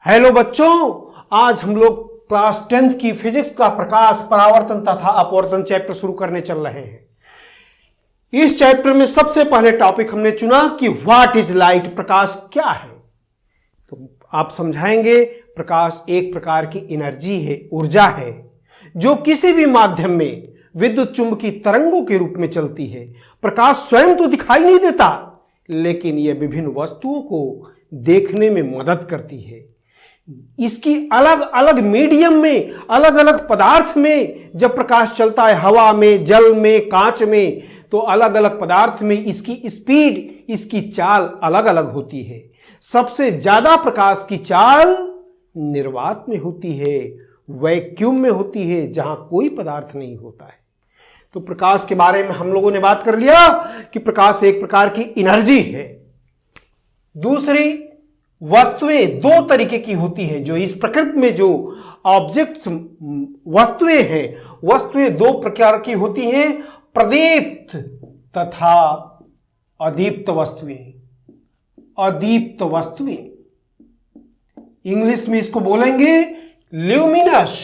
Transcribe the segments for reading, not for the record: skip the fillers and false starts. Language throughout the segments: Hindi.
हेलो बच्चों, आज हम लोग क्लास 10th की फिजिक्स का प्रकाश, परावर्तन तथा अपवर्तन चैप्टर शुरू करने चल रहे हैं। इस चैप्टर में सबसे पहले टॉपिक हमने चुना कि व्हाट इज लाइट, प्रकाश क्या है। तो आप समझाएंगे प्रकाश एक प्रकार की एनर्जी है, ऊर्जा है, जो किसी भी माध्यम में विद्युत चुंबकीय तरंगों के रूप में चलती है। प्रकाश स्वयं तो दिखाई नहीं देता, लेकिन यह विभिन्न वस्तुओं को देखने में मदद करती है। इसकी अलग अलग मीडियम में, अलग अलग पदार्थ में जब प्रकाश चलता है, हवा में, जल में, कांच में, तो अलग अलग पदार्थ में इसकी स्पीड, इसकी चाल अलग अलग होती है। सबसे ज्यादा प्रकाश की चाल निर्वात में होती है, वैक्यूम में होती है, जहां कोई पदार्थ नहीं होता है। तो प्रकाश के बारे में हम लोगों ने बात कर लिया कि प्रकाश एक प्रकार की एनर्जी है। दूसरी, वस्तुएं दो तरीके की होती हैं। जो इस प्रकृति में जो ऑब्जेक्ट्स, वस्तुएं हैं, वस्तुएं दो प्रकार की होती हैं, प्रदीप्त तथा अदीप्त वस्तुएं। अदीप्त वस्तुएं, इंग्लिश में इसको बोलेंगे luminous,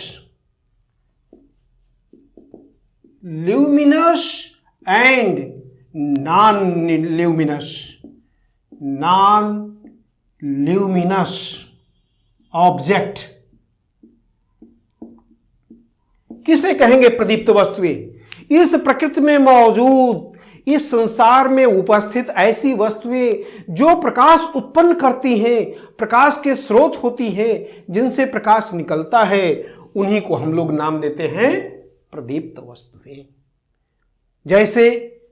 luminous and non luminous, non luminous object. किसे कहेंगे प्रदीप्त वस्तुएं? इस प्रकृति में मौजूद, इस संसार में उपस्थित ऐसी वस्तुएं जो प्रकाश उत्पन्न करती हैं, प्रकाश के स्रोत होती हैं, जिनसे प्रकाश निकलता है, उन्हीं को हम लोग नाम देते हैं प्रदीप्त वस्तुएं। जैसे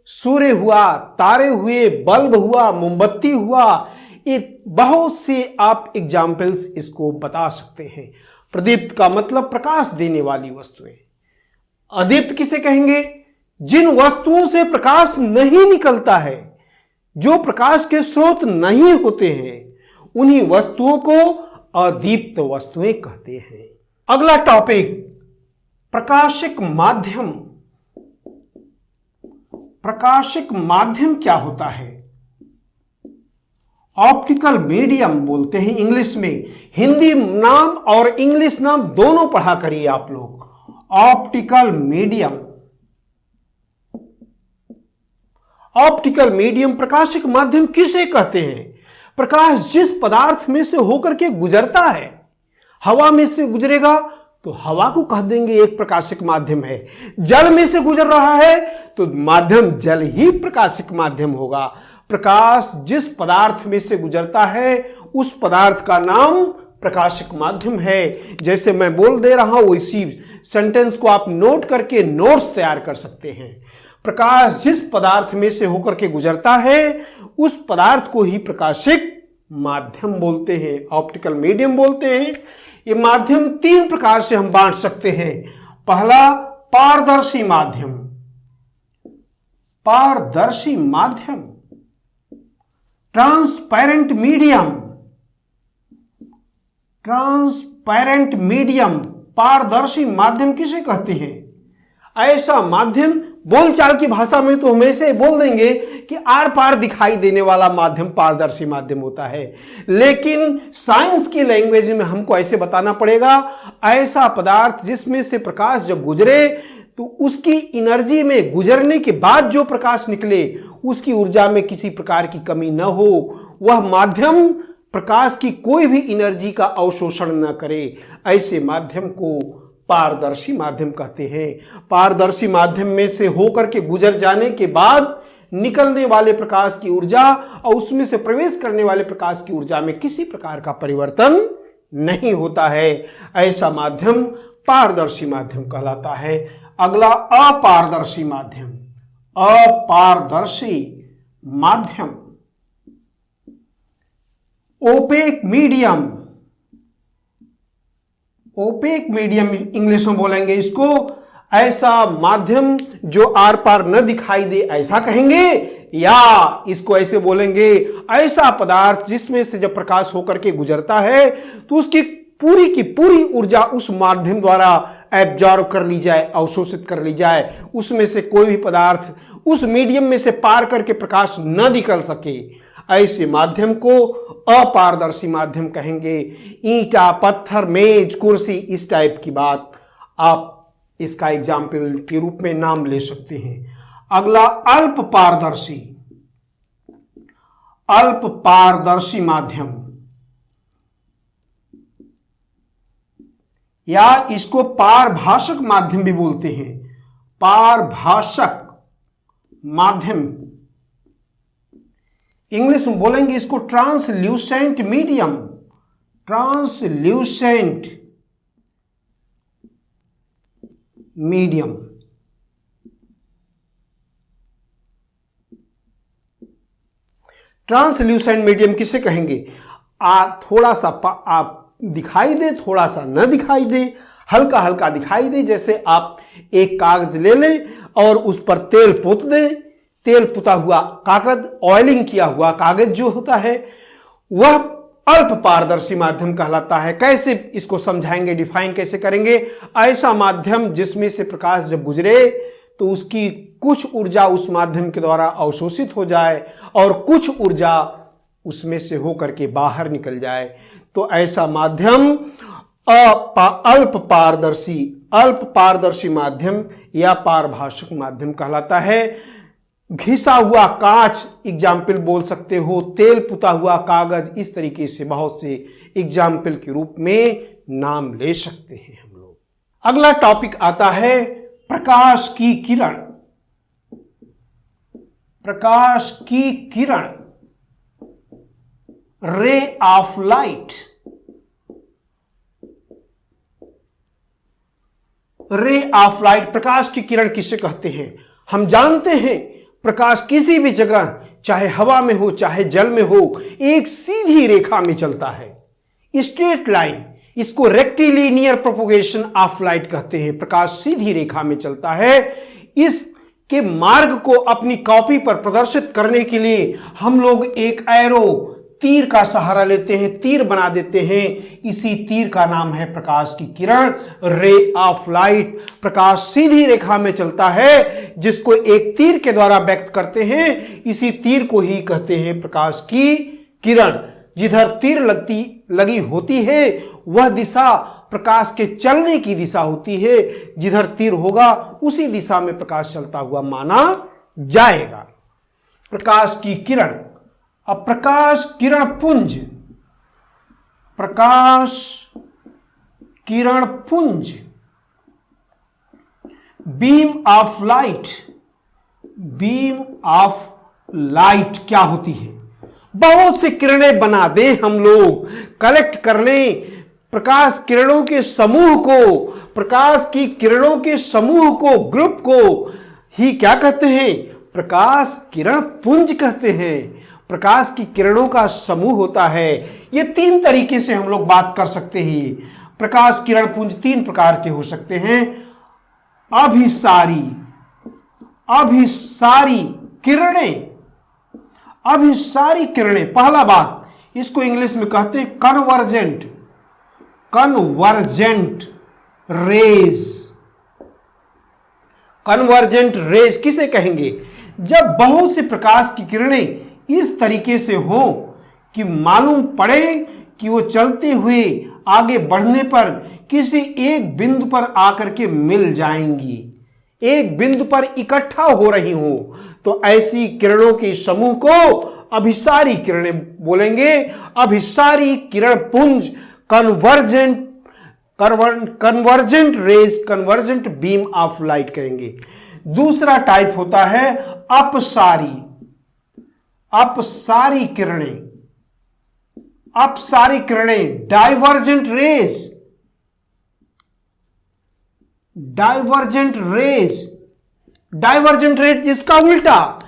सूर्य हुआ, तारे हुए, बल्ब हुआ, मोमबत्ती हुआ, ये बहुत से आप एग्जाम्पल्स इसको बता सकते हैं। प्रदीप्त का मतलब प्रकाश देने वाली वस्तुएं। अदीप्त किसे कहेंगे? जिन वस्तुओं से प्रकाश नहीं निकलता है, जो प्रकाश के स्रोत नहीं होते हैं, उन्हीं वस्तुओं को अदीप्त वस्तुएं कहते हैं। अगला टॉपिक, प्रकाशिक माध्यम। प्रकाशिक माध्यम क्या होता है? ऑप्टिकल मीडियम बोलते हैं इंग्लिश में। हिंदी नाम और इंग्लिश नाम दोनों पढ़ा करिए आप लोग। ऑप्टिकल मीडियम, ऑप्टिकल मीडियम, प्रकाशिक माध्यम किसे कहते हैं? प्रकाश जिस पदार्थ में से होकर के गुजरता है, हवा में से गुजरेगा तो हवा को कह देंगे एक प्रकाशिक माध्यम है। जल में से गुजर रहा है तो माध्यम जल ही प्रकाशिक माध्यम होगा। प्रकाश जिस पदार्थ में से गुजरता है, उस पदार्थ का नाम प्रकाशिक माध्यम है। जैसे मैं बोल दे रहा हूं, इसी सेंटेंस को आप नोट करके नोट्स तैयार कर सकते हैं। प्रकाश जिस पदार्थ में से होकर के गुजरता है, उस पदार्थ को ही प्रकाशिक माध्यम बोलते हैं, ऑप्टिकल मीडियम बोलते हैं। ये माध्यम तीन प्रकार से हम बांट सकते हैं। पहला, पारदर्शी माध्यम। पारदर्शी माध्यम, ट्रांसपेरेंट मीडियम। ट्रांसपेरेंट मीडियम, पारदर्शी माध्यम किसे कहते हैं? ऐसा माध्यम, बोलचाल की भाषा में तो हम ऐसे बोल देंगे कि आर पार दिखाई देने वाला माध्यम पारदर्शी माध्यम होता है, लेकिन साइंस की लैंग्वेज में हमको ऐसे बताना पड़ेगा, ऐसा पदार्थ जिसमें से प्रकाश जब गुजरे तो उसकी एनर्जी में, गुजरने के बाद जो प्रकाश निकले, उसकी ऊर्जा में किसी प्रकार की कमी न हो, वह माध्यम प्रकाश की कोई भी एनर्जी का अवशोषण न करे, ऐसे माध्यम को पारदर्शी माध्यम कहते हैं। पारदर्शी माध्यम में से होकर के गुजर जाने के बाद निकलने वाले प्रकाश की ऊर्जा और उसमें से प्रवेश करने वाले प्रकाश की ऊर्जा में किसी प्रकार का परिवर्तन नहीं होता है। ऐसा माध्यम पारदर्शी माध्यम कहलाता है। अगला, अपारदर्शी माध्यम। अपारदर्शी माध्यम, opaque medium. Opaque medium English में बोलेंगे इसको। ऐसा माध्यम जो आर पार न दिखाई दे, ऐसा कहेंगे, या इसको ऐसे बोलेंगे, ऐसा पदार्थ जिसमें से जब प्रकाश होकर के गुजरता है तो उसकी पूरी की पूरी ऊर्जा उस माध्यम द्वारा एब्जॉर्ब कर ली जाए, अवशोषित कर ली जाए, उसमें से कोई भी पदार्थ उस मीडियम में से पार करके प्रकाश न निकल सके। ऐसे माध्यम को अपारदर्शी माध्यम कहेंगे। ईंटा, पत्थर, मेज, कुर्सी, इस टाइप की बात आप इसका एग्जाम्पल के रूप में नाम ले सकते हैं। अगला अल्प पारदर्शी। अल्प पारदर्शी माध्यम या इसको पारभाषक माध्यम भी बोलते हैं। पारभाषक माध्यम, इंग्लिश में बोलेंगे इसको translucent medium. Translucent medium. Translucent medium किसे कहेंगे? थोड़ा सा आप दिखाई दे, थोड़ा सा न दिखाई दे, हल्का हल्का दिखाई दे। जैसे आप एक कागज ले लें और उस पर तेल पोत दें। तेल पुता हुआ कागज, ऑयलिंग किया हुआ कागज जो होता है वह अल्प पारदर्शी माध्यम कहलाता है। कैसे इसको समझाएंगे, डिफाइन कैसे करेंगे? ऐसा माध्यम जिसमें से प्रकाश जब गुजरे तो उसकी कुछ ऊर्जा उस माध्यम के द्वारा अवशोषित हो जाए और कुछ ऊर्जा उसमें से होकर के बाहर निकल जाए। तो ऐसा माध्यम अल्प पारदर्शी माध्यम या पारभाषक माध्यम कहलाता है। घिसा हुआ कांच एग्जाम्पल बोल सकते हो, तेल पुता हुआ कागज, इस तरीके से बहुत से एग्जाम्पल के रूप में नाम ले सकते हैं हम लोग। अगला टॉपिक आता है प्रकाश की किरण। प्रकाश की किरण, ray of light. Ray of light, प्रकाश की किरण किसे कहते हैं? हम जानते हैं प्रकाश किसी भी जगह, चाहे हवा में हो चाहे जल में हो, एक सीधी रेखा में चलता है, स्ट्रेट लाइन। इसको रेक्टिलिनियर प्रोपोगेशन ऑफ लाइट कहते हैं। प्रकाश सीधी रेखा में चलता है। इसके मार्ग को अपनी कॉपी पर प्रदर्शित करने के लिए हम लोग एक एरो, तीर का सहारा लेते हैं, तीर बना देते हैं। इसी तीर का नाम है प्रकाश की किरण, रे ऑफ लाइट। प्रकाश सीधी रेखा में चलता है जिसको एक तीर के द्वारा व्यक्त करते हैं। इसी तीर को ही कहते हैं प्रकाश की किरण। जिधर तीर लगी होती है वह दिशा प्रकाश के चलने की दिशा होती है। जिधर तीर होगा उसी दिशा में प्रकाश चलता हुआ माना जाएगा। प्रकाश की किरण। अब प्रकाश किरण पुंज। प्रकाश किरण पुंज, beam of light. Beam of light क्या होती है? बहुत सी किरणें बना दें हम लोग, कलेक्ट कर लें प्रकाश किरणों के समूह को, प्रकाश की किरणों के समूह को, ग्रुप को ही क्या कहते हैं? प्रकाश किरण पुंज कहते हैं। प्रकाश की किरणों का समूह होता है। ये तीन तरीके से हम लोग बात कर सकते हैं। प्रकाश किरण पुंज तीन प्रकार के हो सकते हैं। अभिसारी, अभिसारी किरणें। अभिसारी किरणें, पहला बात, इसको इंग्लिश में कहते हैं convergent. Convergent rays. Convergent rays किसे कहेंगे? जब बहुत से प्रकाश की किरणें इस तरीके से हो कि मालूम पड़े कि वो चलते हुए आगे बढ़ने पर किसी एक बिंदु पर आकर के मिल जाएंगी, एक बिंदु पर इकट्ठा हो रही हो, तो ऐसी किरणों के समूह को अभिसारी किरणें बोलेंगे। अभिसारी किरण पुंज, convergent rays, convergent beam of light कहेंगे। दूसरा टाइप होता है अपसारी। अपसारी किरणें। अपसारी किरणें, divergent rays. Divergent rays, divergent rays इसका उल्टा।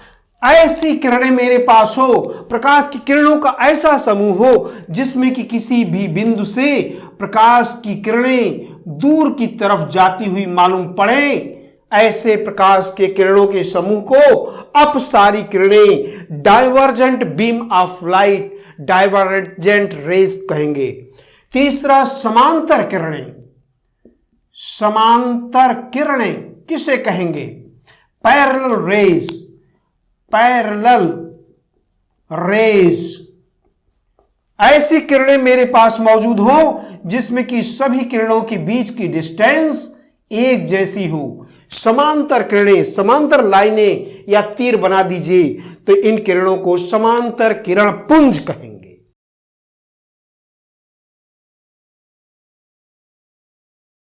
ऐसी किरणें मेरे पास हो, प्रकाश की किरणों का ऐसा समूह हो जिसमें कि किसी भी बिंदु से प्रकाश की किरणें दूर की तरफ जाती हुई मालूम पड़े, ऐसे प्रकाश के किरणों के समूह को अपसारी किरणें, divergent beam of light, divergent rays कहेंगे। तीसरा समांतर किरणें। समांतर किरणें किसे कहेंगे? Parallel rays. Parallel rays. ऐसी किरणें मेरे पास मौजूद हो जिसमें कि सभी किरणों के बीच की डिस्टेंस एक जैसी हो। समांतर किरणें, समांतर लाइनें या तीर बना दीजिए तो इन किरणों को समांतर किरण पुंज कहेंगे।